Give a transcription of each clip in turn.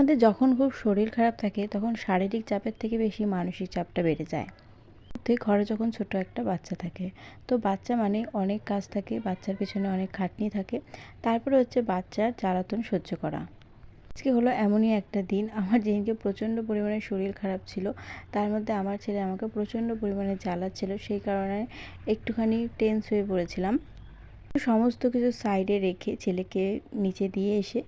আমাদের যখন খুব শরীর খারাপ থাকে তখন শারীরিক চাপের থেকে বেশি মানসিক চাপটা বেড়ে যায়। তো ঘরে যখন ছোট একটা বাচ্চা থাকে, তো বাচ্চা মানে অনেক কাজ থাকে, বাচ্চার পেছনে অনেক খাটনি থাকে, তারপরে হচ্ছে বাচ্চার জ্বালাতন সহ্য করা। আজকে হলো এমনই একটা দিন, আমার যেদিনকে প্রচণ্ড পরিমাণে শরীর খারাপ ছিল, তার মধ্যে আমার ছেলে আমাকে প্রচণ্ড পরিমাণে জ্বালাচ্ছিল, সেই কারণে একটুখানি টেন্স হয়ে পড়েছিলাম। সমস্ত কিছু সাইডে রেখে ছেলেকে নিচে দিয়ে এসে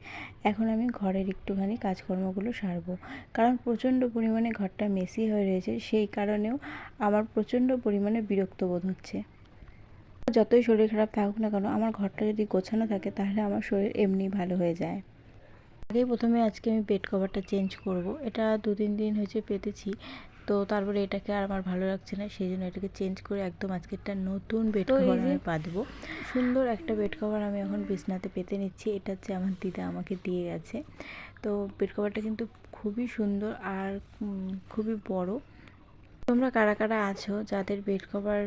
এখন আমি ঘরের একটুখানি কাজকর্মগুলো সারবো, কারণ প্রচণ্ড পরিমাণে ঘরটা মেসি হয়ে রয়েছে, সেই কারণেও আমার প্রচণ্ড পরিমাণে বিরক্ত বোধ হচ্ছে। যতই শরীর খারাপ থাকুক না কেন, আমার ঘরটা যদি গোছানো থাকে তাহলে আমার শরীর এমনি ভালো হয়ে যায়। প্রথমে আজকে আমি বেড কভারটা চেঞ্জ করব। এটা 2-3 দিন হয়েছে পেতেছি, তো তারপরে এটাকে আর আমার ভালো লাগছে না, সেই জন্য এটাকে চেঞ্জ করে একদম আজকে একটা নতুন বেড কভার আমি পাতবো। সুন্দর একটা বেড কভার আমি এখন বিছনাতে পেতে নিচ্ছি। এটা হচ্ছে আমার দিদা আমাকে দিয়ে গেছে। তো বেড কভারটা কিন্তু খুবই সুন্দর আর খুবই বড়। তোমরা কারা কারা আছো যাদের বেড কভার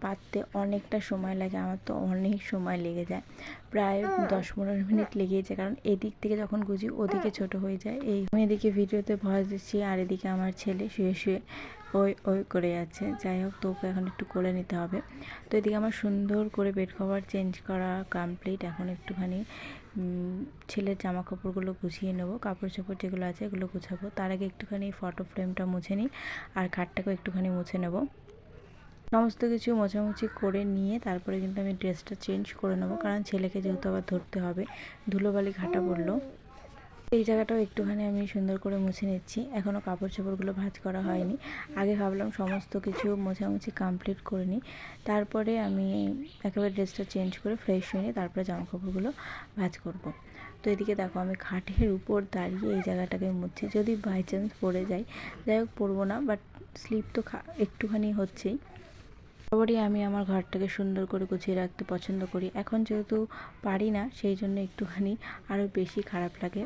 পাততে অনেকটা সময় লাগে? আমার তো অনেক সময় লেগে যায়, প্রায় 10-15 মিনিট লেগেই যায়, কারণ এদিক থেকে যখন গুজি ওদিকে ছোট হয়ে যায়। আমি এদিকে ভিডিওতে ভয়েস দিচ্ছি আর এদিকে আমার ছেলে শুয়ে শুয়ে ওই ওই করে যাচ্ছে। যাই হোক, তোকে এখন একটু কোলে নিতে হবে। তো এদিকে আমার সুন্দর করে বেড কভার চেঞ্জ করা কমপ্লিট। এখন একটুখানি ছেলের জামা কাপড়গুলো গুছিয়ে নেবো, কাপড় চোপড় যেগুলো আছে এগুলো গুছাবো। তার আগে একটুখানি ফটো ফ্রেমটা মুছে নিই আর খাটটাকেও একটুখানি মুছে নেব। সমস্ত কিছু মোছামুছি করে নিয়ে তারপরে কিন্তু আমি ড্রেসটা চেঞ্জ করে নেবো, কারণ ছেলেকে যেহেতু আবার ধরতে হবে, ধুলোবালি ঘাটা পড়লো। এই জায়গাটাও একটুখানি আমি সুন্দর করে মুছে নিচ্ছি। এখনও কাপড় চোপড়গুলো ভাঁজ করা হয়নি। আগে ভাবলাম সমস্ত কিছু মোছামুছি কমপ্লিট করে নিই, তারপরে আমি একেবারে ড্রেসটা চেঞ্জ করে ফ্রেশ হয়ে নিই, তারপরে জামা কাপড়গুলো ভাঁজ করব। তো এদিকে দেখো আমি খাটের উপর দাঁড়িয়ে এই জায়গাটাকে মুছছি, যদি বাই চান্স পড়ে যাই। যাই হোক, পড়বো না, বাট স্লিপ তো একটুখানি হচ্ছেই। বরাবরই আমি আমার ঘরটাকে সুন্দর করে গুছিয়ে রাখতে পছন্দ করি। এখন যেহেতু পারি না, সেই জন্য একটুখানি আরও বেশি খারাপ লাগে।